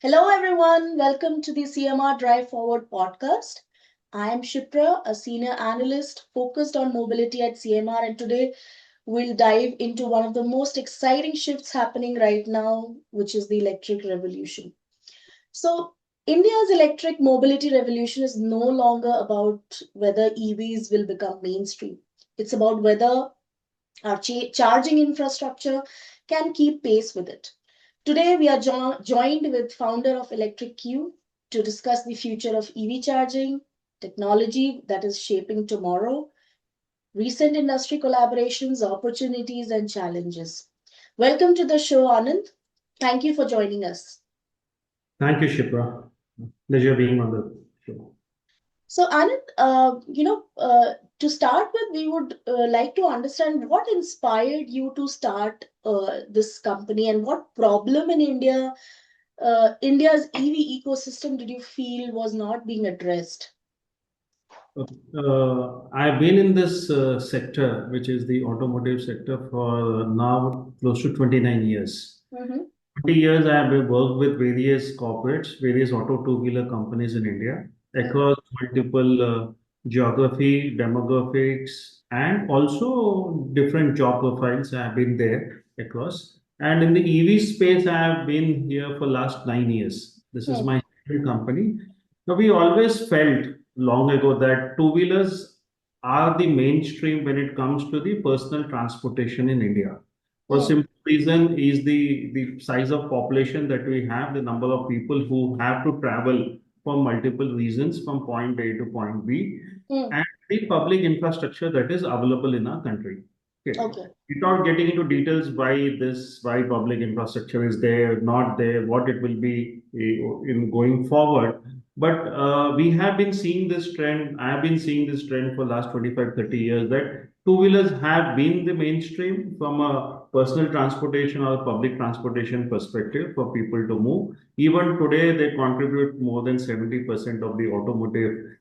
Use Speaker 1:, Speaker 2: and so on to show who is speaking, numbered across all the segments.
Speaker 1: Hello, everyone. Welcome to the CMR Drive Forward podcast. I am Shipra, a senior analyst focused on mobility at CMR, and today we'll dive into one of the most exciting shifts happening right now, which is the electric revolution. So, India's electric mobility revolution is no longer about whether EVs will become mainstream. It's about whether our charging infrastructure can keep pace with it. Today, we are joined with founder of ElectriQ to discuss the future of EV charging, technology that is shaping tomorrow, recent industry collaborations, opportunities, and challenges. Welcome to the show, Anand. Thank you for joining us.
Speaker 2: Thank you, Shipra. Pleasure being on the show.
Speaker 1: So, Anand, to start with, we would like to understand what inspired you to start this company and what problem in India's EV ecosystem did you feel was not being addressed?
Speaker 2: I've been in this sector, which is the automotive sector, for now close to 29 years.
Speaker 1: Mm-hmm.
Speaker 2: 20 years I have worked with various corporates, various auto two-wheeler companies in India across multiple geography, demographics, and also different job profiles. I have been there across. And in the EV space, I have been here for last 9 years. This is my second company. Now, we always felt long ago that two-wheelers are the mainstream when it comes to the personal transportation in India. For simple reason is the size of population that we have, the number of people who have to travel for multiple reasons from point A to point B,
Speaker 1: Mm.
Speaker 2: and the public infrastructure that is available in our country. Okay.
Speaker 1: Okay.
Speaker 2: Without getting into details why public infrastructure is there, not there, what it will be in going forward. But we have been seeing this trend. I have been seeing this trend for last 25, 30 years that two-wheelers have been the mainstream from a personal transportation or public transportation perspective for people to move. Even today, they contribute more than 70% of the automotive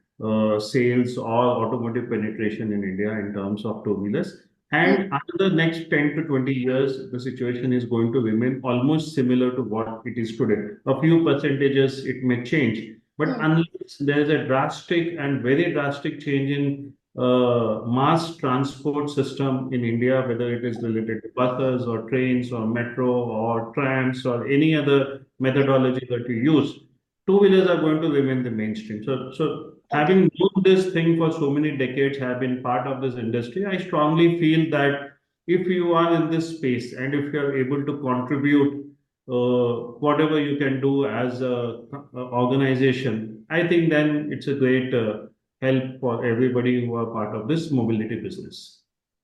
Speaker 2: sales or automotive penetration in India in terms of two-wheelers. And after the next 10 to 20 years, the situation is going to remain almost similar to what it is today. A few percentages it may change, but unless there is a drastic and very drastic change in mass transport system in India, whether it is related to buses or trains or metro or trams or any other methodology that you use, two-wheelers are going to remain the mainstream. So
Speaker 1: Okay.
Speaker 2: having known this thing for so many decades, have been part of this industry, I strongly feel that if you are in this space and if you are able to contribute whatever you can do as a organization, I think then it's a great help for everybody who are part of this mobility business.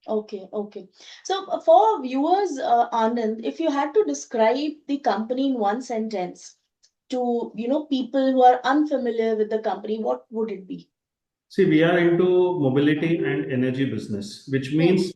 Speaker 1: Okay, okay. So for viewers, Anand, if you had to describe the company in one sentence to, people who are unfamiliar with the company, what would it be?
Speaker 2: See, we are into mobility and energy business, which means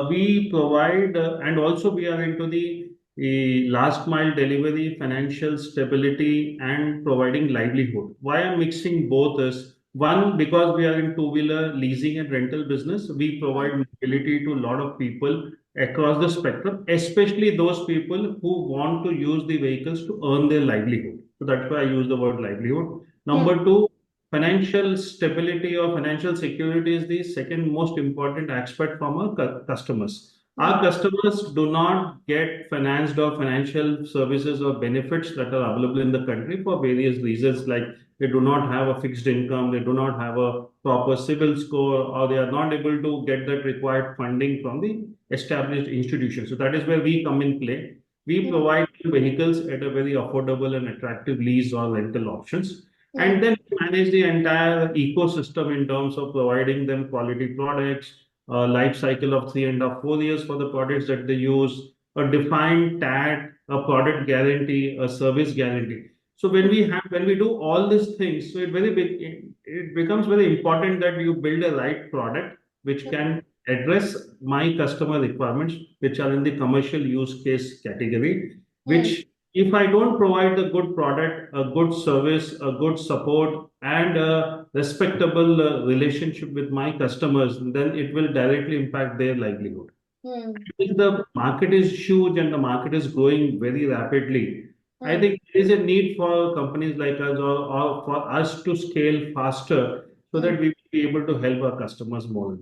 Speaker 2: we provide, and also we are into the last mile delivery, financial stability, and providing livelihood. Why I'm mixing both is one, because we are in two-wheeler leasing and rental business, we provide mobility to a lot of people across the spectrum, especially those people who want to use the vehicles to earn their livelihood. So that's why I use the word livelihood. Number two, financial stability or financial security is the second most important aspect from our customers. Our customers do not get financed or financial services or benefits that are available in the country for various reasons, like they do not have a fixed income, they do not have a proper civil score, or they are not able to get that required funding from the established institutions. So that is where we come in play. We provide vehicles at a very affordable and attractive lease or rental options, and then manage the entire ecosystem in terms of providing them quality products, a life cycle of 3.5, 4 years for the products that they use, a defined tag, a product guarantee, a service guarantee. So when we do all these things, so it becomes very important that you build a right product which can address my customer requirements, which are in the commercial use case category, which if I don't provide a good product, a good service, a good support, and a respectable relationship with my customers, then it will directly impact their livelihood.
Speaker 1: Hmm.
Speaker 2: If the market is huge and the market is growing very rapidly, I
Speaker 1: Hmm.
Speaker 2: think there is a need for companies like us or for us to scale faster so
Speaker 1: Hmm.
Speaker 2: that we will be able to help our customers more.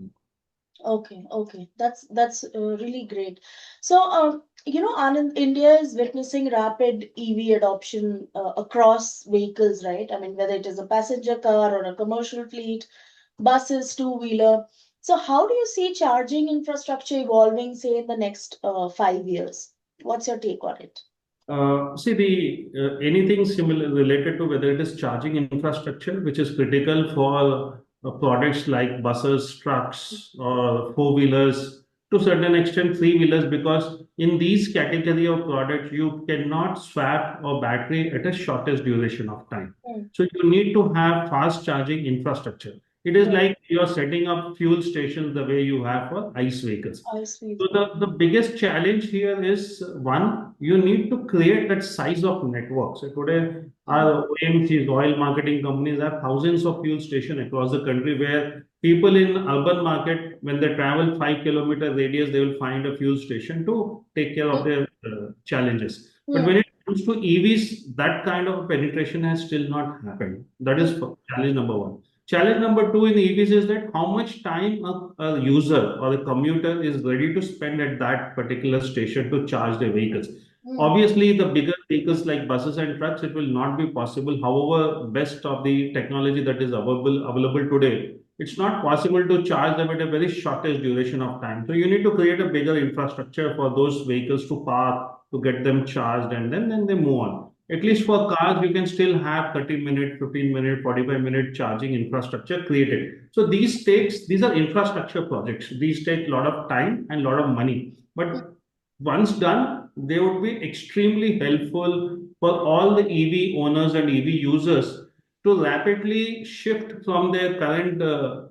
Speaker 1: Okay, okay, that's really great. So, Anand, India is witnessing rapid EV adoption across vehicles, right? I mean, whether it is a passenger car or a commercial fleet, buses, two-wheeler. So, how do you see charging infrastructure evolving, say, in the next 5 years? What's your take on it?
Speaker 2: See, the anything similar related to whether it is charging infrastructure, which is critical for products like buses, trucks, or four-wheelers, to certain extent three-wheelers, because in these category of products, you cannot swap a battery at a shortest duration of time.
Speaker 1: Hmm.
Speaker 2: So you need to have fast charging infrastructure. It is
Speaker 1: Right.
Speaker 2: like you're setting up fuel stations the way you have for ICE vehicles.
Speaker 1: I see.
Speaker 2: So the biggest challenge here is one, you need to create that size of network. So today,
Speaker 1: Hmm.
Speaker 2: our OMCs, oil marketing companies, have thousands of fuel stations across the country where people in urban market, when they travel 5 kilometer radius, they will find a fuel station to take care of their challenges. But
Speaker 1: Hmm.
Speaker 2: when it comes to EVs, that kind of penetration has still not happened. That
Speaker 1: Hmm.
Speaker 2: is challenge number one. Challenge number two in EVs is that how much time a user or a commuter is ready to spend at that particular station to charge their vehicles.
Speaker 1: Hmm.
Speaker 2: Obviously, the bigger vehicles like buses and trucks, it will not be possible. However, best of the technology that is available today, it's not possible to charge them at a very shortest duration of time. So you need to create a bigger infrastructure for those vehicles to park, to get them charged, and then they move on. At least for cars, you can still have 30-minute, 15-minute, 45-minute charging infrastructure created. So these are infrastructure projects. These take a lot of time and a lot of money. But once done, they would be extremely helpful for all the EV owners and EV users to rapidly shift from their current,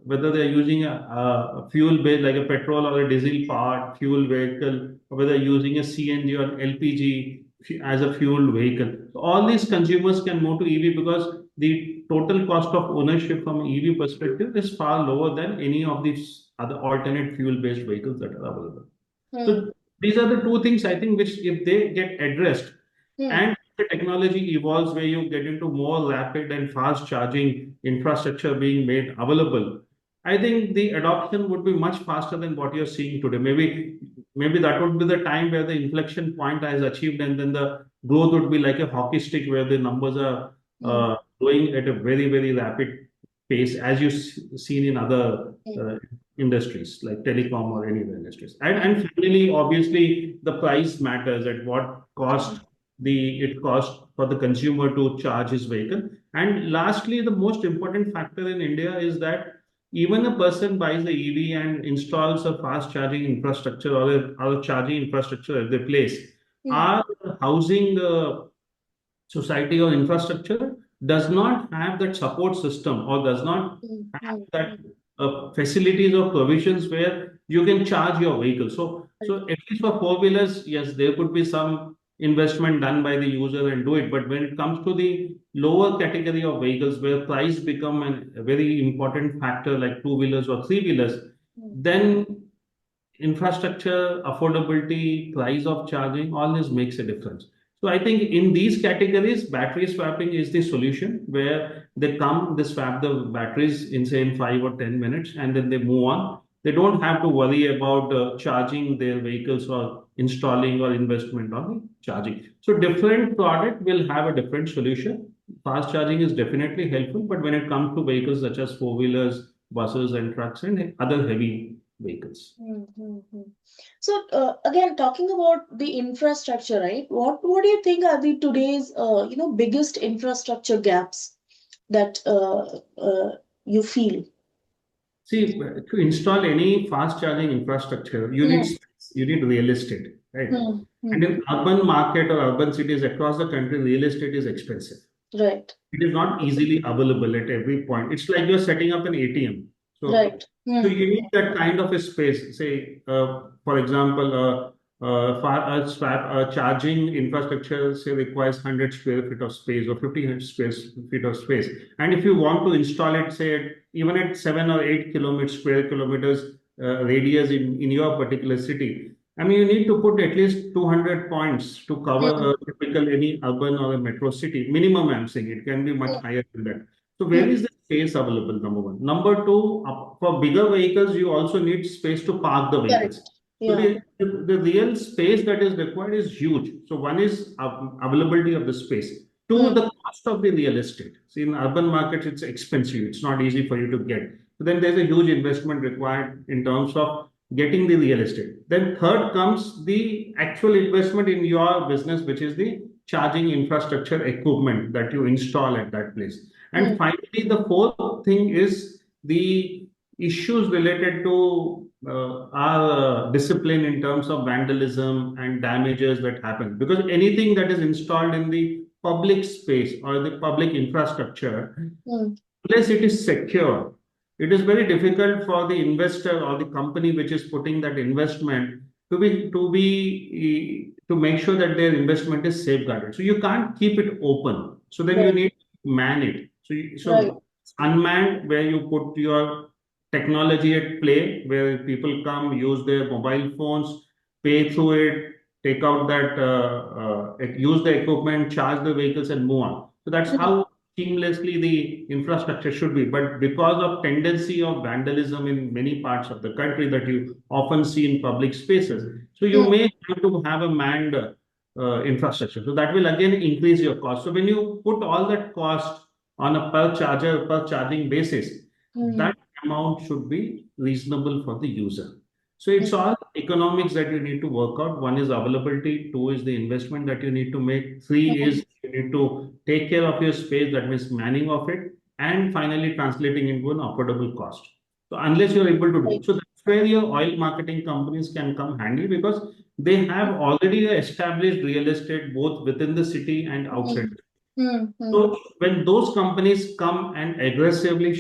Speaker 2: whether they're using a fuel based like a petrol or a diesel powered fuel vehicle, or whether using a CNG or LPG as a fuel vehicle. So all these consumers can move to EV because the total cost of ownership from an EV perspective is far lower than any of these other alternate fuel based vehicles that are available.
Speaker 1: Hmm.
Speaker 2: So these are the two things I think which if they get addressed
Speaker 1: Hmm.
Speaker 2: and the technology evolves where you get into more rapid and fast charging infrastructure being made available, I think the adoption would be much faster than what you're seeing today. Maybe that would be the time where the inflection point is achieved, and then the growth would be like a hockey stick where the numbers are
Speaker 1: Hmm.
Speaker 2: growing at a very rapid pace, as you've seen in other
Speaker 1: Hmm.
Speaker 2: industries like telecom or any other industries.
Speaker 1: Hmm.
Speaker 2: And finally, obviously, the price matters at what
Speaker 1: Hmm.
Speaker 2: cost it costs for the consumer to charge his vehicle. And lastly, the most important factor in India is that even a person buys the EV and installs a fast charging infrastructure or a charging infrastructure at their place,
Speaker 1: Hmm.
Speaker 2: our housing society or infrastructure does not have that support system or does not
Speaker 1: Hmm.
Speaker 2: have
Speaker 1: Hmm.
Speaker 2: that facilities or provisions where you can charge your vehicle. So at least for four wheelers, yes, there could be some investment done by the user and do it. But when it comes to the lower category of vehicles where price become a very important factor like two wheelers or three wheelers,
Speaker 1: Hmm.
Speaker 2: then infrastructure, affordability, price of charging, all this makes a difference. So I think in these categories, battery swapping is the solution where they swap the batteries in say in 5 or 10 minutes, and then they move on. They don't have to worry about charging their vehicles or installing or investment on charging. So different product will have a different solution. Fast charging is definitely helpful, but when it comes to vehicles such as four wheelers, buses, and trucks and other heavy vehicles.
Speaker 1: Hmm. Hmm. Hmm. So again, talking about the infrastructure, right? What do you think are the today's biggest infrastructure gaps that you feel?
Speaker 2: See, to install any fast charging infrastructure, you need
Speaker 1: Hmm.
Speaker 2: space, you need real estate, right?
Speaker 1: Hmm.
Speaker 2: And
Speaker 1: Hmm.
Speaker 2: in urban market or urban cities across the country, real estate is expensive.
Speaker 1: Right.
Speaker 2: It is not easily available at every point. It's like you're setting up an ATM. So,
Speaker 1: Right.
Speaker 2: so
Speaker 1: Hmm.
Speaker 2: you need that kind of a space. Say, for example, charging infrastructure say requires 100 square feet of space or 1500 square feet of space. And if you want to install it, say, even at 7 or 8 square kilometers radius in your particular city, I mean, you need to put at least 200 points to cover
Speaker 1: Hmm.
Speaker 2: a typical any urban or a metro city. Minimum, I'm saying it can be much
Speaker 1: Hmm.
Speaker 2: higher than that. So where
Speaker 1: Hmm.
Speaker 2: is the space available? Number one. Number two, for bigger vehicles, you also need space to park the
Speaker 1: Correct.
Speaker 2: vehicles. So
Speaker 1: Yeah.
Speaker 2: the real space that is required is huge. So one is availability of the space. Two,
Speaker 1: Hmm.
Speaker 2: the cost of the real estate. See, in urban markets, it's expensive. It's not easy for you to get. So then there's a huge investment required in terms of getting the real estate. Then third comes the actual investment in your business, which is the charging infrastructure equipment that you install at that place.
Speaker 1: Hmm.
Speaker 2: And finally, the fourth thing is the issues related to our discipline in terms of vandalism and damages that happen. Because anything that is installed in the public space or the public infrastructure,
Speaker 1: Hmm.
Speaker 2: unless it is secure, it is very difficult for the investor or the company which is putting that investment to make sure that their investment is safeguarded. So you can't keep it open. So then you
Speaker 1: Right.
Speaker 2: need to man it.
Speaker 1: Right.
Speaker 2: So unmanned, where you put your technology at play, where people come, use their mobile phones, pay through it, take out that, use the equipment, charge the vehicles, and move on. So that's
Speaker 1: Hmm.
Speaker 2: how seamlessly the infrastructure should be. But because of tendency of vandalism in many parts of the country that you often see in public spaces, so you
Speaker 1: Hmm.
Speaker 2: may have to have a manned infrastructure. So that will again increase your cost. So when you put all that cost on a per charging basis,
Speaker 1: Hmm.
Speaker 2: that amount should be reasonable for the user. So
Speaker 1: Hmm.
Speaker 2: it's all economics that you need to work out. One is availability, two is the investment that you need to make, three
Speaker 1: Hmm.
Speaker 2: is you need to take care of your space, that means manning of it, and finally translating into an affordable cost. So unless you're able to do,
Speaker 1: Right.
Speaker 2: so that's where your oil marketing companies can come handy, because they have already established real estate both within the city and outside.
Speaker 1: Hmm. Hmm. Hmm.
Speaker 2: So when those companies come and aggressively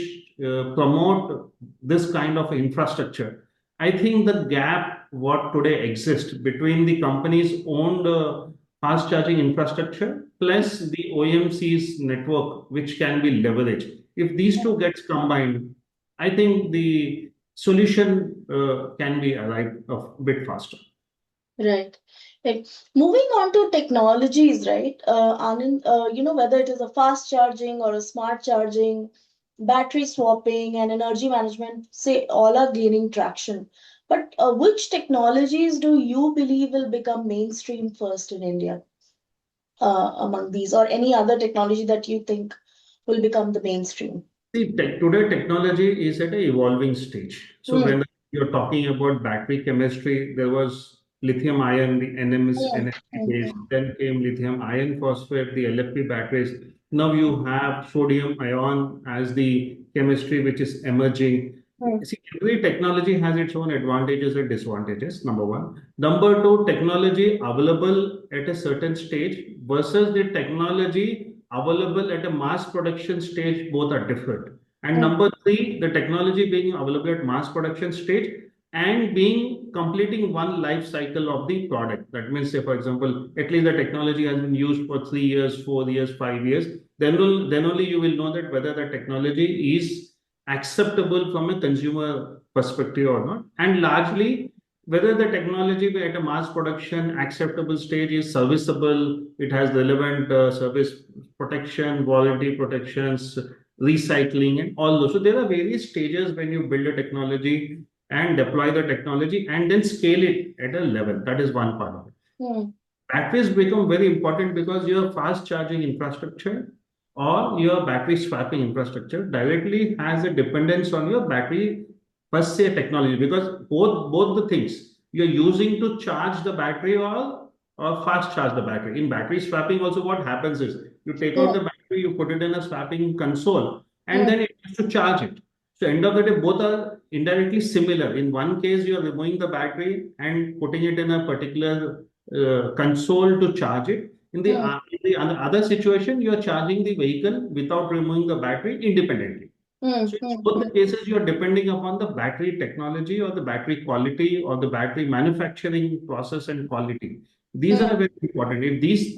Speaker 2: promote this kind of infrastructure, I think the gap what today exists between the companies owned fast charging infrastructure plus the OMC's network, which can be leveraged. If these two gets combined, I think the solution can be arrived a bit faster.
Speaker 1: Right. Right. Moving on to technologies, right? Anand, whether it is a fast charging or a smart charging, battery swapping, and energy management, say all are gaining traction. But which technologies do you believe will become mainstream first in India among these, or any other technology that you think will become the mainstream?
Speaker 2: See, today technology is at an evolving stage. So
Speaker 1: Hmm.
Speaker 2: when you're talking about battery chemistry, there was lithium ion, the NMS,
Speaker 1: Hmm.
Speaker 2: NMC
Speaker 1: Hmm.
Speaker 2: based,
Speaker 1: Hmm.
Speaker 2: then came lithium iron phosphate, the LFP batteries. Now you have sodium ion as the chemistry which is emerging.
Speaker 1: Hmm.
Speaker 2: See, every technology has its own advantages and disadvantages, number one. Number two, technology available at a certain stage versus the technology available at a mass production stage, both are different. And
Speaker 1: Hmm.
Speaker 2: number three, the technology being available at mass production stage and being completing one life cycle of the product. That means, say, for example, at least the technology has been used for 3 years, 4 years, 5 years. Then only you will know that whether the technology is acceptable from a consumer perspective or not. And largely, whether the technology at a mass production acceptable stage is serviceable, it has relevant service protection, warranty protections, recycling, and all those. So there are various stages when you build a technology and deploy the technology and then scale it at a level. That is one part of it.
Speaker 1: Hmm.
Speaker 2: Batteries become very important because your fast charging infrastructure or your battery swapping infrastructure directly has a dependence on your battery per se technology, because both the things you're using to charge the battery or fast charge the battery. In battery swapping also, what happens is you take out
Speaker 1: Hmm.
Speaker 2: the battery, you put it in a swapping console, and
Speaker 1: Hmm.
Speaker 2: then it has to charge it. So end of the day, both are indirectly similar. In one case, you are removing the battery and putting it in a particular console to charge it.
Speaker 1: Hmm.
Speaker 2: In the other situation, you are charging the vehicle without removing the battery independently.
Speaker 1: Hmm.
Speaker 2: So in
Speaker 1: Hmm.
Speaker 2: both
Speaker 1: Hmm.
Speaker 2: the cases, you are depending upon the battery technology or the battery quality or the battery manufacturing process and quality. These
Speaker 1: Hmm.
Speaker 2: are very important. If these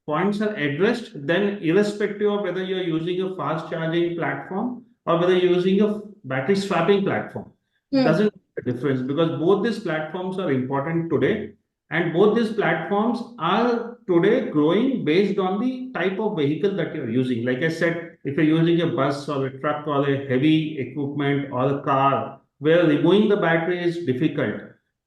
Speaker 2: points are addressed, then irrespective of whether you're using a fast charging platform or whether you're using a battery swapping platform,
Speaker 1: Hmm.
Speaker 2: doesn't the difference because both these platforms are important today, and both these platforms are today growing based on the type of vehicle that you're using. Like I said, if you're using a bus or a truck or a heavy equipment or a car where removing the battery is difficult,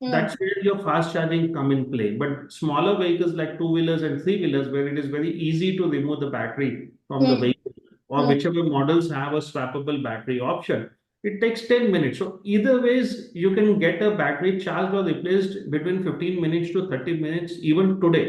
Speaker 1: Hmm.
Speaker 2: that's where your fast charging come in play. But smaller vehicles like two-wheelers and three-wheelers, where it is very easy to remove the battery from the
Speaker 1: Hmm.
Speaker 2: vehicle, or
Speaker 1: Hmm.
Speaker 2: whichever models have a swappable battery option, it takes 10 minutes. So either ways, you can get a battery charged or replaced between 15 minutes to 30 minutes even today.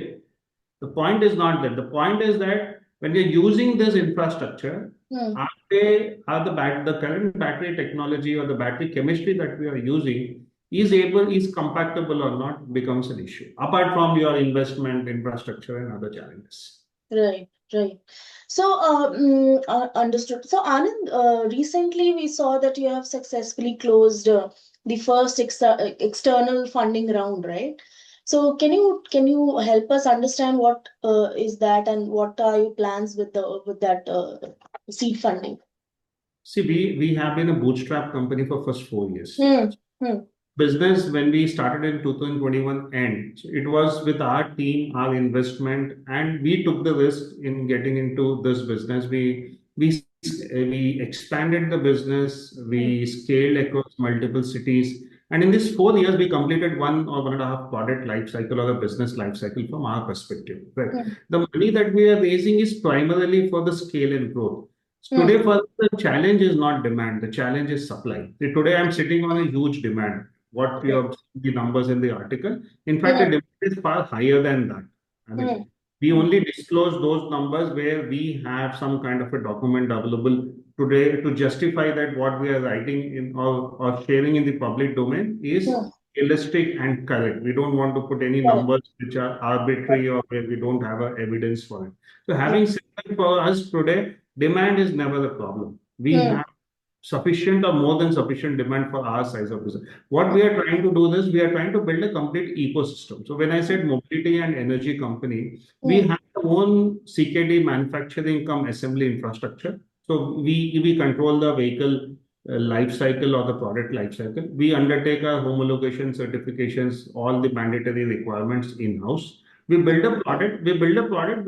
Speaker 2: The point is not that. The point is that when you're using this infrastructure,
Speaker 1: Hmm.
Speaker 2: the current battery technology or the battery chemistry that we are using is compatible or not becomes an issue. Apart from your investment, infrastructure, and other challenges.
Speaker 1: Right, right. So, understood. So, Anand, recently we saw that you have successfully closed the first external funding round, right? So, can you help us understand what is that and what are your plans with the with that seed funding?
Speaker 2: See, we have been a bootstrap company for first 4 years.
Speaker 1: Hmm. Hmm.
Speaker 2: Business when we started in 2021 end, so it was with our team, our investment, and we took the risk in getting into this business. We expanded the business,
Speaker 1: Hmm.
Speaker 2: we scaled across multiple cities, and in these 4 years we completed 1 or 1.5 product life cycle or a business life cycle from our perspective, right?
Speaker 1: Hmm.
Speaker 2: The money that we are raising is primarily for the scale and growth.
Speaker 1: Hmm.
Speaker 2: Today, for us, the challenge is not demand, the challenge is supply. See, today I'm sitting on a huge demand, what you
Speaker 1: Hmm.
Speaker 2: have seen the numbers in the article. In fact, the
Speaker 1: Hmm.
Speaker 2: demand is far higher than that. I
Speaker 1: Hmm.
Speaker 2: mean, we
Speaker 1: Hmm.
Speaker 2: only disclose those numbers where we have some kind of a document available today to justify that what we are writing in or sharing in the public domain is
Speaker 1: Hmm.
Speaker 2: realistic and correct. We don't want to put any
Speaker 1: Correct.
Speaker 2: numbers which are arbitrary or where we don't have a evidence for it. So
Speaker 1: Hmm.
Speaker 2: having said that, for us today, demand is never a problem. We
Speaker 1: Hmm.
Speaker 2: have sufficient or more than sufficient demand for our size of business. What we are trying to do is we are trying to build a complete ecosystem. So when I said mobility and energy company, we
Speaker 1: Hmm.
Speaker 2: have our own CKD manufacturing come assembly infrastructure. So we control the vehicle life cycle or the product life cycle. We undertake our homologation certifications, all the mandatory requirements in-house. We build a product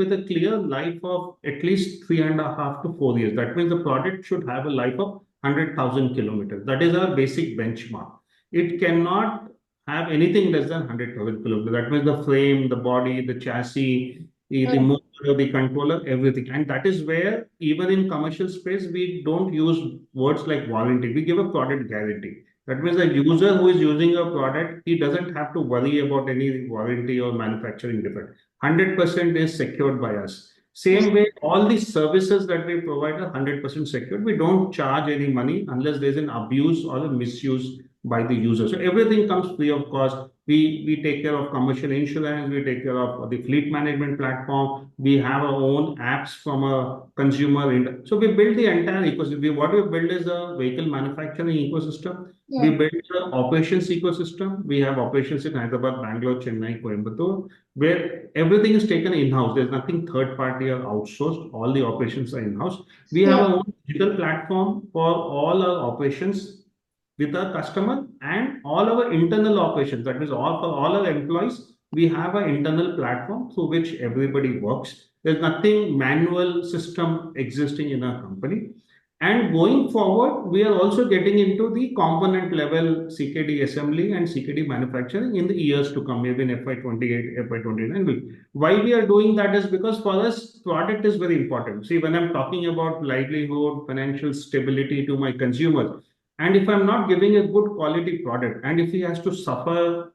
Speaker 2: with a clear life of at least 3.5 to 4 years. That means the product should have a life of 100,000 kilometers. That is our basic benchmark. It cannot have anything less than 100,000 kilometers. That means the frame, the body, the chassis, the
Speaker 1: Hmm.
Speaker 2: motor, the controller, everything. And that is where, even in commercial space, we don't use words like warranty. We give a product guarantee. That means the user who is using a product, he doesn't have to worry about any warranty or manufacturing defect. 100% is secured by us. Same way, all the services that we provide are 100% secured. We don't charge any money unless there's an abuse or a misuse by the user. So everything comes free of cost. We take care of commercial insurance, we take care of the fleet management platform, we have our own apps from a consumer. So we build the entire ecosystem. What we build is a vehicle manufacturing ecosystem. We
Speaker 1: Hmm.
Speaker 2: build the operations ecosystem. We have operations in Hyderabad, Bangalore, Chennai, Coimbatore, where everything is taken in-house. There's nothing third party or outsourced. All the operations are in-house. We have
Speaker 1: Hmm.
Speaker 2: our own digital platform for all our operations with our customer and all our internal operations. That means all for all our employees, we have an internal platform through which everybody works. There's nothing manual system existing in our company. And going forward, we are also getting into the component level CKD assembly and CKD manufacturing in the years to come, maybe in FY28, FY29. Why we are doing that is because for us, product is very important. See, when I'm talking about livelihood, financial stability to my consumers, and if I'm not giving a good quality product, and if he has to suffer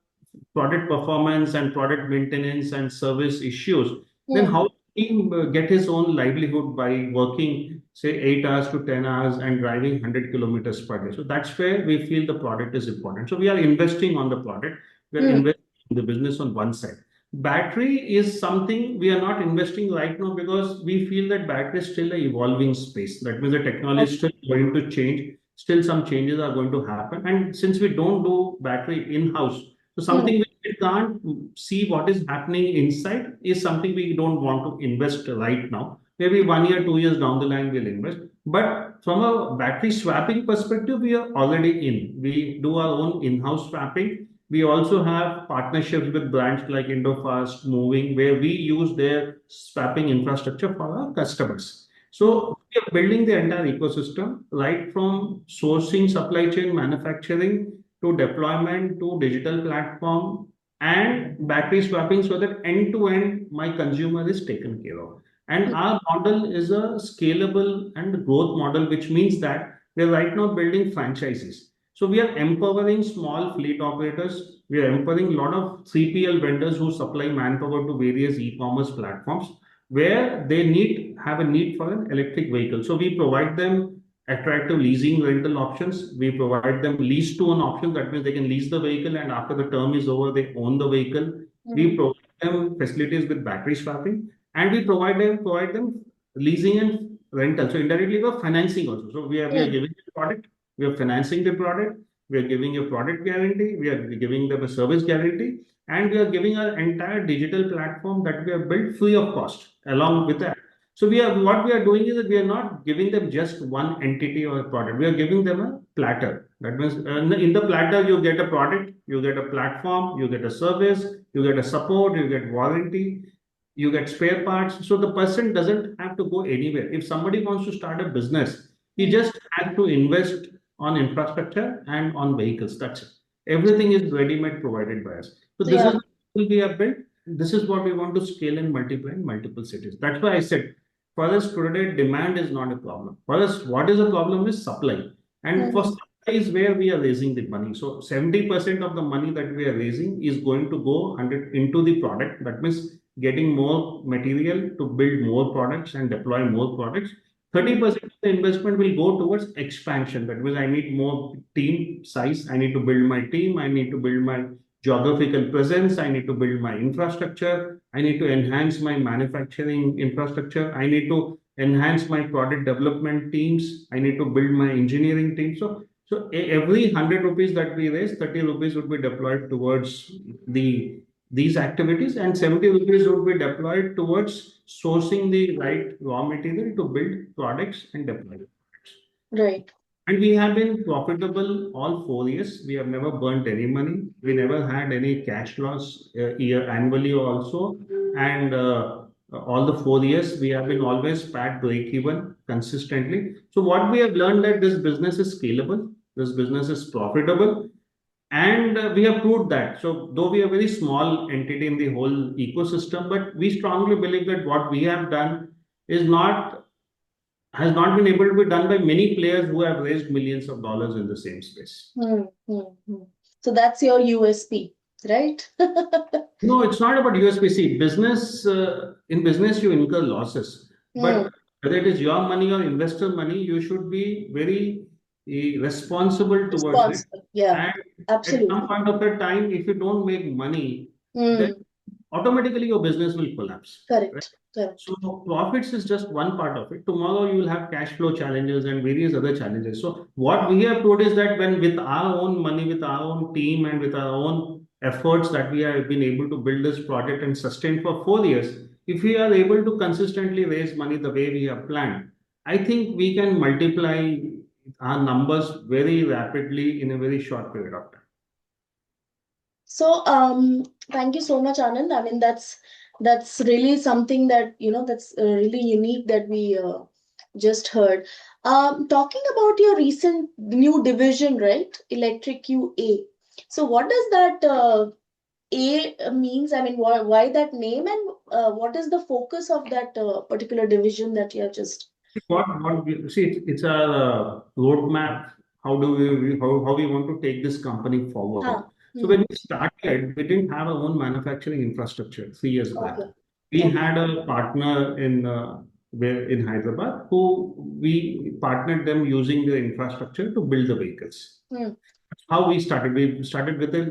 Speaker 2: product performance and product maintenance and service issues, then
Speaker 1: Hmm.
Speaker 2: how he get his own livelihood by working, say, 8 hours to 10 hours and driving 100 kilometers per day? So that's where we feel the product is important. So we are investing on the product, we are
Speaker 1: Hmm.
Speaker 2: investing in the business on one side. Battery is something we are not investing right now because we feel that battery is still an evolving space. That means the technology is still going to change. Still, some changes are going to happen. And since we don't do battery in-house, so
Speaker 1: Hmm.
Speaker 2: something which we can't see what is happening inside is something we don't want to invest right now. Maybe 1 year, 2 years down the line, we'll invest. But from a battery swapping perspective, we are already in. We do our own in-house swapping. We also have partnerships with brands like Indofast, Moving, where we use their swapping infrastructure for our customers. So we are building the entire ecosystem, right from sourcing, supply chain, manufacturing to deployment to digital platform and battery swapping so that end to end my consumer is taken care of. And our model is a scalable and growth model, which means that we are right now building franchises. So we are empowering small fleet operators. We are empowering a lot of 3PL vendors who supply manpower to various e-commerce platforms where they have a need for an electric vehicle. So we provide them attractive leasing rental options. We provide them lease to own options. That means they can lease the vehicle and after the term is over, they own the vehicle. We provide them facilities with battery swapping and we provide them leasing and rental. So indirectly we're financing also. So we are giving the product, we are financing the product, we are giving a product guarantee, we are giving them a service guarantee, and we are giving our entire digital platform that we have built free of cost along with that. So what we are doing is that we are not giving them just one entity or a product. We are giving them a platter. That means in the platter you get a product, you get a platform, you get a service, you get a support, you get warranty, you get spare parts. So the person doesn't have to go anywhere. If somebody wants to start a business, he just has to invest on infrastructure and on vehicles. That's it. Everything is ready-made provided by us. So this is
Speaker 1: Yeah.
Speaker 2: the model we have built. This is what we want to scale and multiply in multiple cities. That's why I said for us today, demand is not a problem. For us, what is a problem is supply. And for
Speaker 1: Mhm.
Speaker 2: supply is where we are raising the money. So 70% of the money that we are raising is going to go 100 into the product. That means getting more material to build more products and deploy more products. 30% of the investment will go towards expansion. That means I need more team size. I need to build my team. I need to build my geographical presence. I need to build my infrastructure. I need to enhance my manufacturing infrastructure. I need to enhance my product development teams. I need to build my engineering team. So every 100 rupees that we raise, 30 rupees would be deployed towards these activities and 70 rupees would be deployed towards sourcing the right raw material to build products and deploy products.
Speaker 1: Right.
Speaker 2: And we have been profitable all 4 years. We have never burnt any money. We never had any cash loss year annually also. And all the 4 years, we have been always PAT break even consistently. So what we have learned that this business is scalable, this business is profitable, and we have proved that. So, though we are a very small entity in the whole ecosystem, but we strongly believe that what we have done is not has not been able to be done by many players who have raised millions of dollars in the same space.
Speaker 1: Hmm, hmm, hmm. So that's your USP, right?
Speaker 2: No, it's not about USPC. In business, you incur losses.
Speaker 1: Hmm.
Speaker 2: But whether it is your money or investor money, you should be very responsible towards it.
Speaker 1: Responsible. Yeah,
Speaker 2: And at some
Speaker 1: absolutely.
Speaker 2: point of the time, if you don't make money, then
Speaker 1: Hmm.
Speaker 2: automatically your business will collapse. Right?
Speaker 1: Correct. Correct.
Speaker 2: So profits is just one part of it. Tomorrow you will have cash flow challenges and various other challenges. So what we have proved is that when with our own money, with our own team, and with our own efforts that we have been able to build this project and sustain for 4 years, if we are able to consistently raise money the way we have planned, I think we can multiply our numbers very rapidly in a very short period of time.
Speaker 1: So, thank you so much, Anand. I mean, that's really something that that's really unique that we just heard. Talking about your recent new division, right? ElectriQ A. So, what does that A means? I mean, why that name, and what is the focus of that particular division that you have just?
Speaker 2: What we see, it's a roadmap. How we want to take this company forward.
Speaker 1: Huh.
Speaker 2: So
Speaker 1: Hmm.
Speaker 2: when we started, we didn't have our own manufacturing infrastructure 3 years back.
Speaker 1: Okay.
Speaker 2: We
Speaker 1: Okay.
Speaker 2: had a partner in Hyderabad who we partnered them using the infrastructure to build the vehicles.
Speaker 1: Hmm.
Speaker 2: That's how we started. We started with a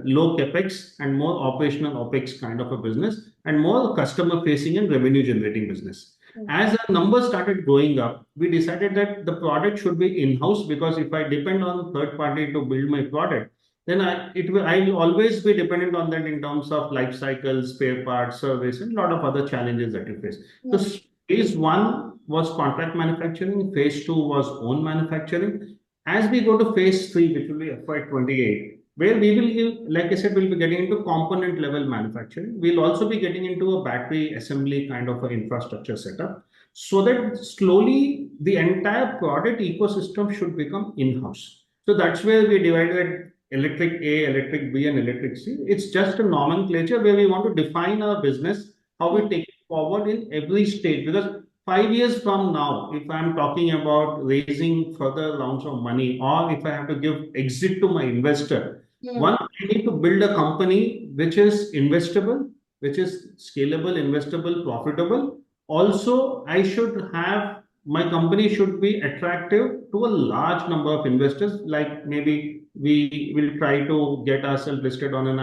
Speaker 2: low capex and more operational opex kind of a business and more customer facing and revenue generating business.
Speaker 1: Hmm.
Speaker 2: As our numbers started going up, we decided that the product should be in-house because if I depend on third party to build my product, then I will always be dependent on that in terms of life cycle, spare parts, service, and a lot of other challenges that you face. So
Speaker 1: Hmm.
Speaker 2: phase one was contract manufacturing, phase two was own manufacturing. As we go to phase three, which will be FY 28, where we will, like I said, we'll be getting into component level manufacturing. We'll also be getting into a battery assembly kind of an infrastructure setup, so that slowly the entire product ecosystem should become in-house. So that's where we divided electric A, electric B, and electric C. It's just a nomenclature where we want to define our business, how we take it forward in every stage. Because 5 years from now, if I'm talking about raising further rounds of money, or if I have to give exit to my investor, one, I need to build a company which is investable, which is scalable, investable, profitable. Also, I should have my company should be attractive to a large number of investors. Like maybe we will try to get ourselves listed on an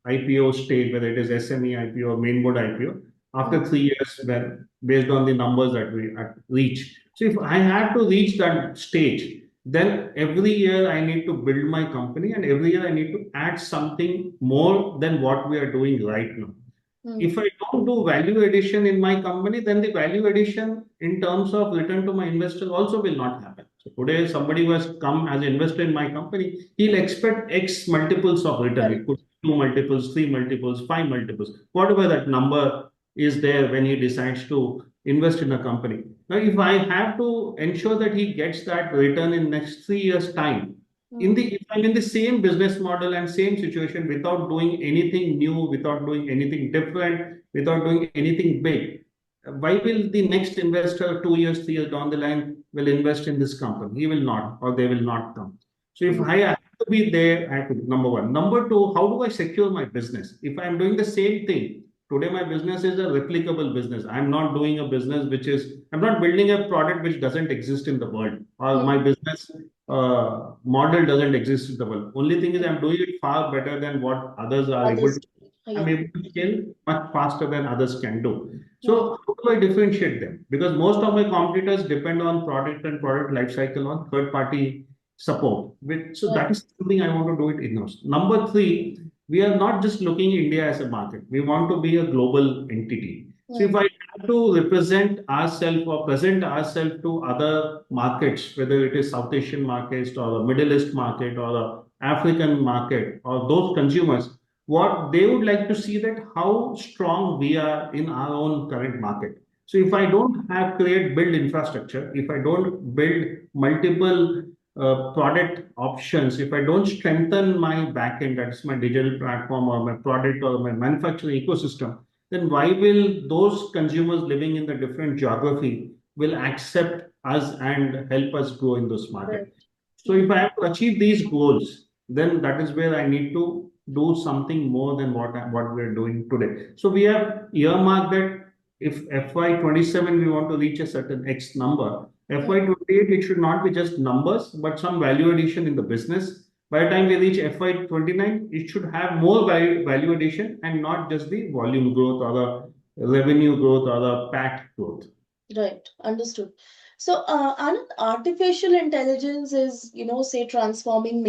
Speaker 2: IPO stage, whether it is SME IPO or main board IPO, after 3 years, when based on the numbers that we reach. So if I have to reach that stage, then every year I need to build my company, and every year I need to add something more than what we are doing right now. If I don't do value addition in my company, then the value addition in terms of return to my investor also will not happen. So today, somebody who has come as an investor in my company, he'll expect X multiples of return. It could be 2 multiples, 3 multiples, 5 multiples, whatever that number is there when he decides to invest in a company. Now, if I have to ensure that he gets that return in next 3 years' time, if I'm in the same business model and same situation without doing anything new, without doing anything different, without doing anything big, why will the next investor 2 years, 3 years down the line will invest in this company? He will not, or they will not come. So if I have to be there, I have to, number one. Number two, how do I secure my business? If I'm doing the same thing, today my business is a replicable business. I'm not doing a business which is, I'm not building a product which doesn't exist in the world, or my business model doesn't exist in the world. Only thing is I'm doing it far better than what others are able
Speaker 1: Others.
Speaker 2: to. I'm
Speaker 1: Yeah.
Speaker 2: able to scale much faster than others can do. So how do I differentiate them? Because most of my competitors depend on product and product life cycle on third party support. So
Speaker 1: Right.
Speaker 2: that is something I want to do it in-house. Number three, we are not just looking India as a market. We want to be a global entity. So if I have to represent ourselves or present ourselves to other markets, whether it is South Asian markets or a Middle East market or a African market or those consumers, what they would like to see that how strong we are in our own current market. So if I don't have create build infrastructure, if I don't build multiple product options, if I don't strengthen my backend, that's my digital platform or my product or my manufacturing ecosystem, then why will those consumers living in the different geography will accept us and help us grow in this
Speaker 1: Right.
Speaker 2: market? So if I have to achieve these goals, then that is where I need to do something more than what we're doing today. So we have earmarked that if FY 27 we want to reach a certain X number, FY 28 it should not be just numbers, but some value addition in the business. By the time we reach FY 29, it should have more value addition and not just the volume growth or the revenue growth or the PAT growth.
Speaker 1: Right, understood. So, Anand, artificial intelligence is, say transforming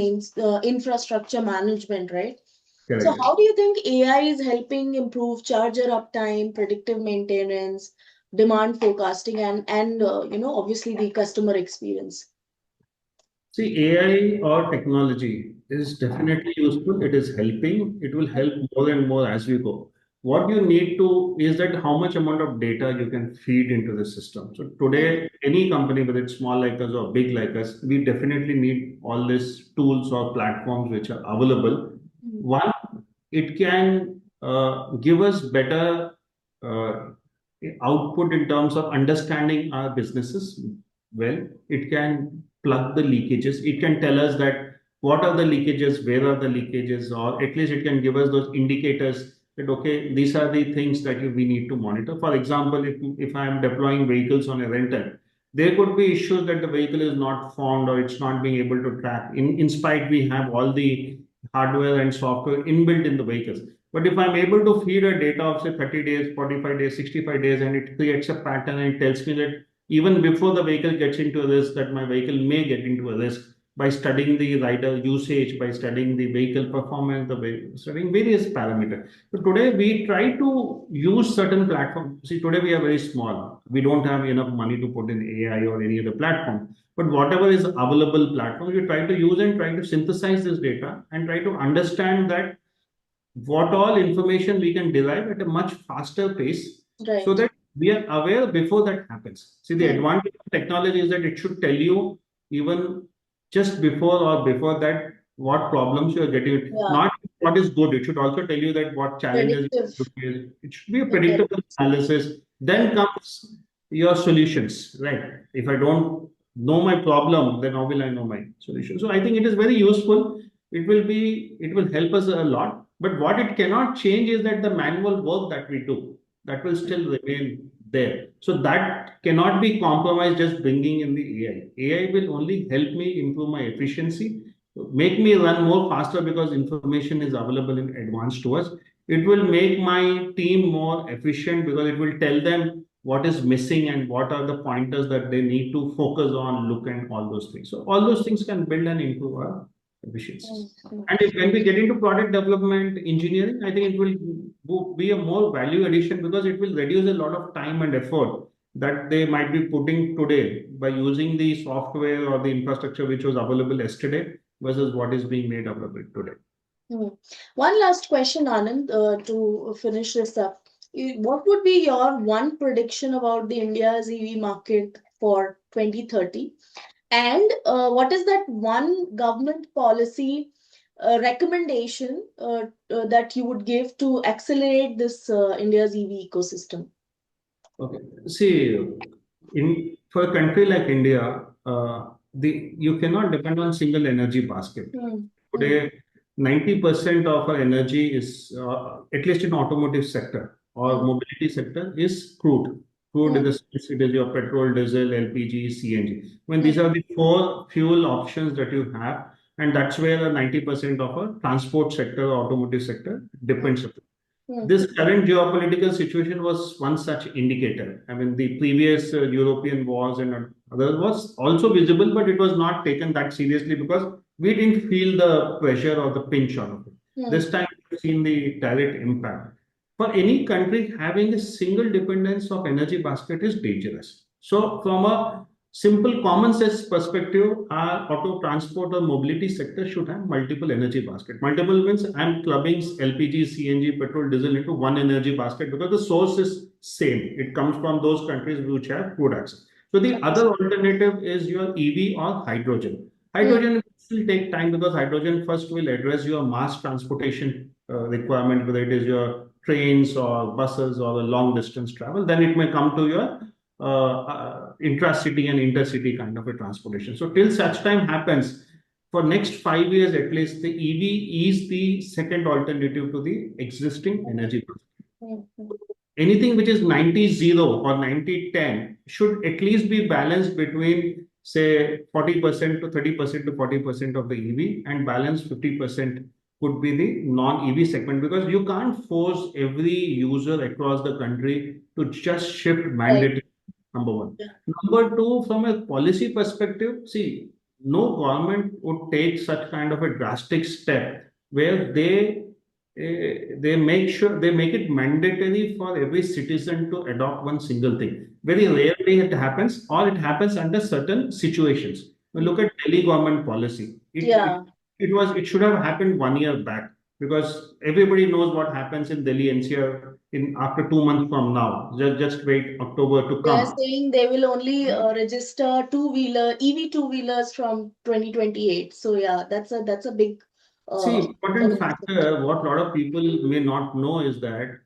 Speaker 1: infrastructure management, right? So,
Speaker 2: Correct.
Speaker 1: how do you think AI is helping improve charger uptime, predictive maintenance, demand forecasting, and obviously the customer experience?
Speaker 2: See, AI or technology is definitely useful. It is helping. It will help more and more as we go. What you need to is that how much amount of data you can feed into the system. So today, any company, whether it's small like us or big like us, we definitely need all these tools or platforms which are available. One, it can give us better uh, output in terms of understanding our businesses well. It can plug the leakages. It can tell us that what are the leakages, where are the leakages, or at least it can give us those indicators that, okay, these are the things that we need to monitor. For example, if I am deploying vehicles on a rental, there could be issues that the vehicle is not found or it's not being able to track. In spite, we have all the hardware and software inbuilt in the vehicles. But if I'm able to feed a data of say 30 days, 45 days, 65 days, and it creates a pattern and it tells me that even before the vehicle gets into a risk, that my vehicle may get into a risk, by studying the rider usage, by studying the vehicle performance, studying various parameters. So today we try to use certain platforms. See, today we are very small. We don't have enough money to put in AI or any other platform. But whatever is available platform, we try to use and try to synthesize this data and try to understand that what all information we can derive at a much faster pace so
Speaker 1: Right.
Speaker 2: that we are aware before that happens. See, the
Speaker 1: Hmm.
Speaker 2: advantage of technology is that it should tell you even just before or before that what problems you are getting,
Speaker 1: Yeah.
Speaker 2: not what is good. It should also tell you that what challenges
Speaker 1: Predictive
Speaker 2: you face. It should be a predictable
Speaker 1: intelligence.
Speaker 2: analysis. Then
Speaker 1: Right.
Speaker 2: comes your solutions, right? If I don't know my problem, then how will I know my solution? So I think it is very useful. It will help us a lot, but what it cannot change is that the manual work that we do, that will still remain there. So that cannot be compromised just bringing in the AI will only help me improve my efficiency, make me run more faster because information is available in advance to us. It will make my team more efficient because it will tell them what is missing and what are the pointers that they need to focus on, look, and all those things. So all those things can build and improve our efficiency.
Speaker 1: Hmm.
Speaker 2: And if, when we get into product development engineering, I think it will be a more value addition because it will reduce a lot of time and effort that they might be putting today by using the software or the infrastructure which was available yesterday versus what is being made available today.
Speaker 1: Hmm. One last question, Anand, to finish this up. What would be your one prediction about the India's EV market for 2030? And what is that one government policy recommendation that you would give to accelerate this India's EV ecosystem?
Speaker 2: Okay. See, in for a country like India, the you cannot depend on single energy basket.
Speaker 1: Hmm. Hmm.
Speaker 2: Today, 90% of our energy is, at least in automotive sector or
Speaker 1: Hmm.
Speaker 2: mobility sector, is crude. Crude
Speaker 1: Hmm.
Speaker 2: in the sense it is your petrol, diesel, LPG, CNG. When
Speaker 1: Hmm.
Speaker 2: these are the four fuel options that you have, and that's where 90% of our transport sector, automotive sector depends upon.
Speaker 1: Hmm.
Speaker 2: This current geopolitical situation was one such indicator. I mean, the previous European wars and others was also visible, but it was not taken that seriously because we didn't feel the pressure or the pinch on it.
Speaker 1: Hmm.
Speaker 2: This time, we've seen the direct impact. For any country, having a single dependence of energy basket is dangerous. So, from a simple common sense perspective, our auto transport or mobility sector should have multiple energy basket. Multiple means I'm clubbing LPG, CNG, petrol, diesel into one energy basket because the source is same. It comes from those countries which have good access. So the other alternative is your EV or hydrogen.
Speaker 1: Hmm.
Speaker 2: Hydrogen will take time because hydrogen first will address your mass transportation requirement, whether it is your trains or buses or a long distance travel. Then it may come to your intra-city and intercity kind of a transportation. So till such time happens, for next 5 years at least, the EV is the second alternative to the existing energy.
Speaker 1: Hmm. Hmm.
Speaker 2: Anything which is 90-0 or 90-10 should at least be balanced between say 40% to 30% to 40% of the EV and balance 50% could be the non-EV segment because you can't force every user across the country to just shift
Speaker 1: Right.
Speaker 2: mandatory. Number one.
Speaker 1: Yeah.
Speaker 2: Number two, from a policy perspective, see, no government would take such kind of a drastic step where they make sure they make it mandatory for every citizen to adopt one single thing. Very
Speaker 1: Hmm.
Speaker 2: rarely it happens, or it happens under certain situations. We
Speaker 1: Hmm.
Speaker 2: look at Delhi government policy.
Speaker 1: Yeah.
Speaker 2: It should have happened 1 year back because everybody knows what happens in Delhi NCR in after 2 months from now. Just wait October to
Speaker 1: They are
Speaker 2: come.
Speaker 1: saying they will only register two-wheeler EV two-wheelers from 2028. So yeah, that's a big
Speaker 2: See, important
Speaker 1: announcement.
Speaker 2: factor, what a lot of people may not know is that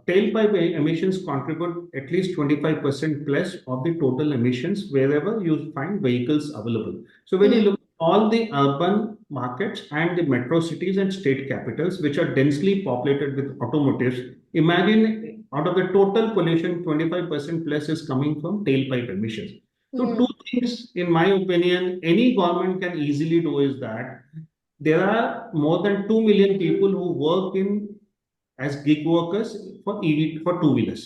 Speaker 2: tailpipe emissions contribute at least 25% plus of the total emissions wherever you find vehicles available. So when you
Speaker 1: Hmm.
Speaker 2: look at all the urban markets and the metro cities and state capitals, which are densely populated with automotives, imagine out of the total pollution, 25% plus is coming from tailpipe emissions. So two
Speaker 1: Hmm.
Speaker 2: things, in my opinion, any government can easily do is that there are more than 2 million people who work in as gig workers for EV for two-wheelers.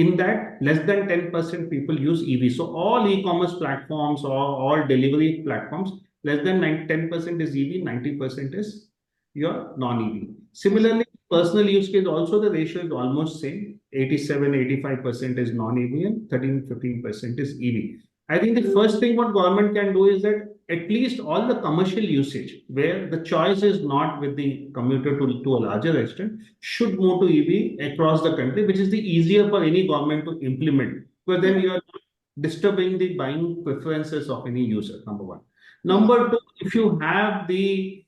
Speaker 2: In that, less than 10% people use EV. So all e-commerce platforms or all delivery platforms Less than 10% is EV, 90% is your non-EV. Similarly, personal use case also the ratio is almost same. 87-85% is non-EV and 13-15% is EV. I think the first thing what government can do is that at least all the commercial usage where the choice is not with the commuter to a larger extent should move to EV across the country, which is the easier for any government to implement. But then you are disturbing the buying preferences of any user, number one. Number two, if you have the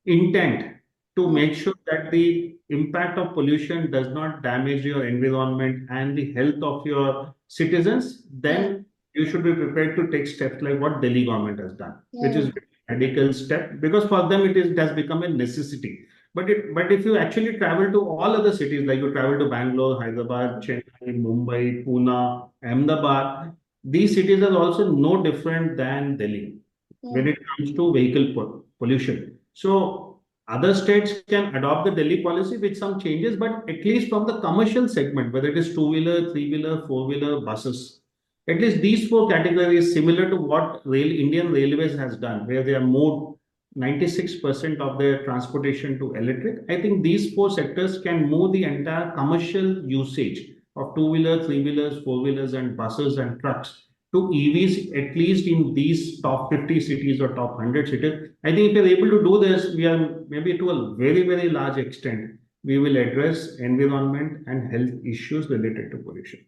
Speaker 2: intent to make sure that the impact of pollution does not damage your environment and the health of your citizens, then you should be prepared to take steps like what Delhi government has done, which is a radical step because for them it has become a necessity. But if you actually travel to all other cities, like you travel to Bangalore, Hyderabad, Chennai, Mumbai, Pune, Ahmedabad, these cities are also no different than Delhi when it comes to vehicle pollution. So other states can adopt the Delhi policy with some changes, but at least from the commercial segment, whether it is two-wheeler, three-wheeler, four-wheeler, buses, at least these four categories similar to what Indian Railways has done, where they have moved 96% of their transportation to electric. I think these four sectors can move the entire commercial usage of two-wheelers, three-wheelers, four-wheelers, and buses and trucks to EVs, at least in these top 50 cities or top 100 cities. I think if we're able to do this, we are maybe to a very, very large extent, we will address environment and health issues related to pollution.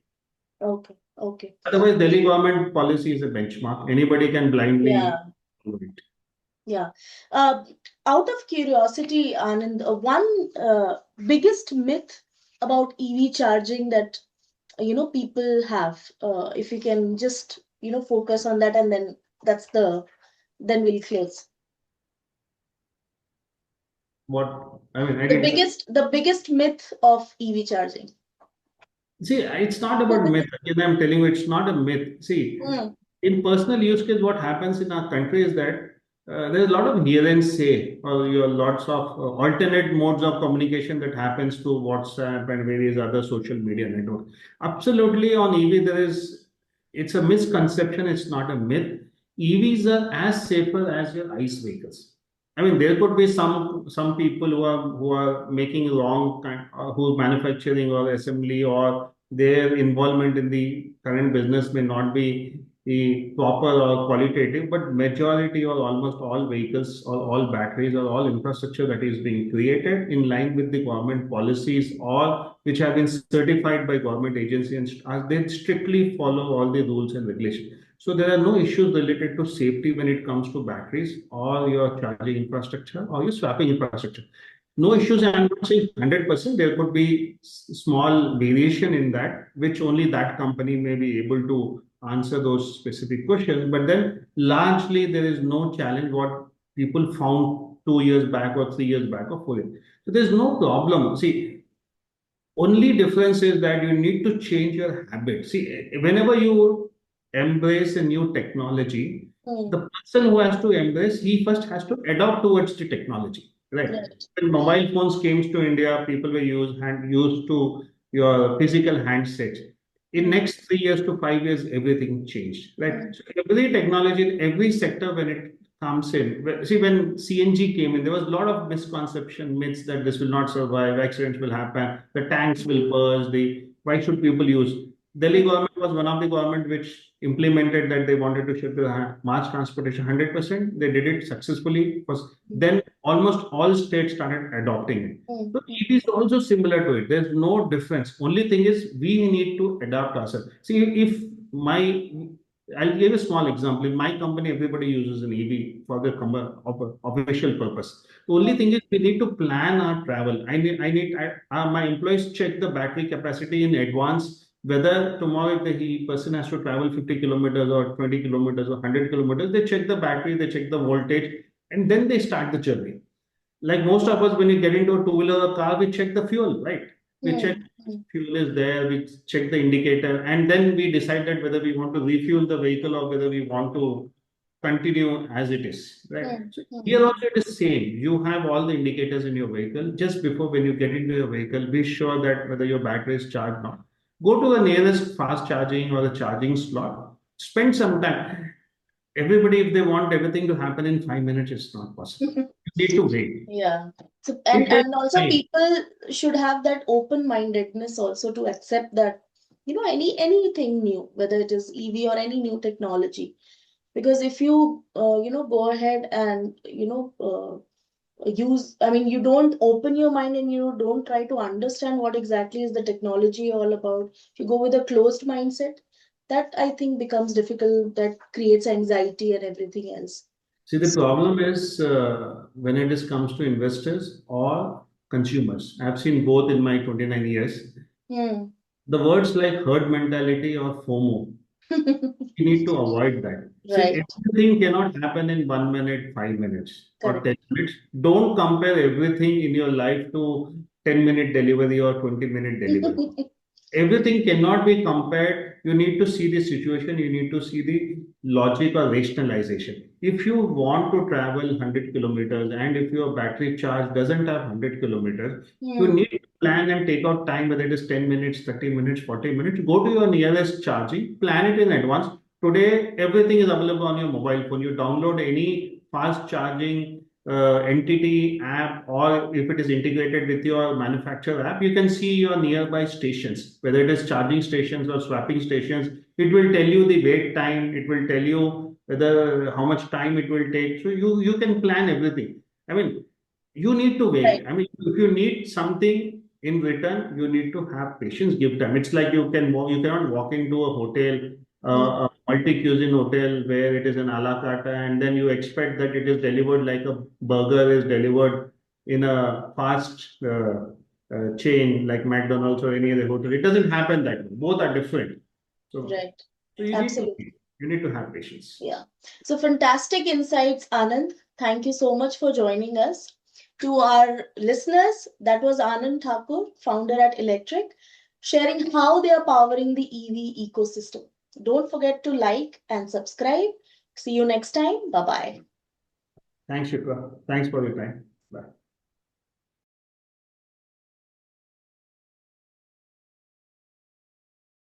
Speaker 1: Okay, okay.
Speaker 2: Otherwise, Delhi government policy is a benchmark. Anybody can blindly follow it.
Speaker 1: Yeah. Out of curiosity, Anand, one biggest myth about EV charging that people have. If you can just focus on that, and then then we'll close.
Speaker 2: What I mean, I
Speaker 1: The biggest myth of EV charging.
Speaker 2: See, it's not about myth. Again, I'm telling you, it's not a myth. See, in personal use case, what happens in our country is that there's a lot of hear and say, or your lots of alternate modes of communication that happens through WhatsApp and various other social media networks. Absolutely, on EV, it's a misconception. It's not a myth. EVs are as safer as your ICE vehicles. I mean, there could be some people who are making wrong who manufacturing or assembly or their involvement in the current business may not be the proper or qualitative, but majority or almost all vehicles or all batteries or all infrastructure that is being created in line with the government policies or which have been certified by government agencies, they strictly follow all the rules and regulations. So there are no issues related to safety when it comes to batteries or your charging infrastructure or your swapping infrastructure. No issues. I'm not saying 100%. There could be small variation in that, which only that company may be able to answer those specific questions. But then largely there is no challenge what people found 2 years back or 3 years back or 4 years. So there's no problem. See, only difference is that you need to change your habit. See, whenever you embrace a new technology, the person who has to embrace, he first has to adopt towards the technology. Right. When mobile phones came to India, people were used to your physical handsets. In next 3 years to 5 years, everything changed. Right. So every technology, every sector, when it comes in, see when CNG came in, there was a lot of misconception, myths that this will not survive, accidents will happen, the tanks will burst. Why should people use? Delhi government was one of the government which implemented that they wanted to shift the mass transportation 100%. They did it successfully. Then almost all states started adopting it. So it is also similar to it. There's no difference. Only thing is we need to adapt ourselves. See, if I'll give a small example. In my company, everybody uses an EV for the official purpose. The only thing is we need to plan our travel. My employees check the battery capacity in advance. Whether tomorrow if the person has to travel 50 kilometers or 20 kilometers or 100 kilometers, they check the battery, they check the voltage, and then they start the journey. Like most of us, when you get into a two-wheeler or car, we check the fuel, right? We check fuel is there, we check the indicator, and then we decide that whether we want to refuel the vehicle or whether we want to continue as it is, right? So here also it is same. You have all the indicators in your vehicle. Just before when you get into your vehicle, be sure that whether your battery is charged or not. Go to the nearest fast charging or the charging slot. Spend some time. Everybody, if they want everything to happen in 5 minutes, it's not possible. You need to wait.
Speaker 1: Yeah. So
Speaker 2: It takes
Speaker 1: and also
Speaker 2: time.
Speaker 1: people should have that open-mindedness also to accept that, anything new, whether it is EV or any new technology. Because if you go ahead and you don't open your mind and you don't try to understand what exactly is the technology all about. If you go with a closed mindset, that I think becomes difficult, that creates anxiety and everything else.
Speaker 2: See, the problem is when it is comes to investors or consumers. I've seen both in my 29 years.
Speaker 1: Hmm.
Speaker 2: The words like herd mentality or FOMO, you need to avoid that. See,
Speaker 1: Right.
Speaker 2: everything cannot happen in 1 minute, 5 minutes, or
Speaker 1: Correct.
Speaker 2: 10 minutes. Don't compare everything in your life to 10-minute delivery or 20-minute delivery. Everything cannot be compared. You need to see the situation, you need to see the logic or rationalization. If you want to travel 100 kilometers and if your battery charge doesn't have 100 kilometers, you
Speaker 1: Hmm.
Speaker 2: need to plan and take out time, whether it is 10 minutes, 30 minutes, 40 minutes. Go to your nearest charging, plan it in advance. Today, everything is available on your mobile phone. You download any fast charging entity app, or if it is integrated with your manufacturer app, you can see your nearby stations, whether it is charging stations or swapping stations. It will tell you the wait time. It will tell you whether how much time it will take. So you can plan everything. I mean, you need to
Speaker 1: Right.
Speaker 2: wait. I mean, if you need something in return, you need to have patience, give time. It's like you cannot walk into a hotel,
Speaker 1: Hmm.
Speaker 2: a multi-cuisine hotel where it is an a la carte, and then you expect that it is delivered like a burger is delivered in a fast chain like McDonald's or any other hotel. It doesn't happen that way. Both are different. So,
Speaker 1: Right.
Speaker 2: so you need to
Speaker 1: Absolutely.
Speaker 2: wait. You need to have patience.
Speaker 1: Yeah. So fantastic insights, Anand. Thank you so much for joining us. To our listeners, that was Anand Thakur, founder at ElectriQ, sharing how they are powering the EV ecosystem. Don't forget to like and subscribe. See you next time. Bye bye.
Speaker 2: Thanks, Shipra. Thanks for your time.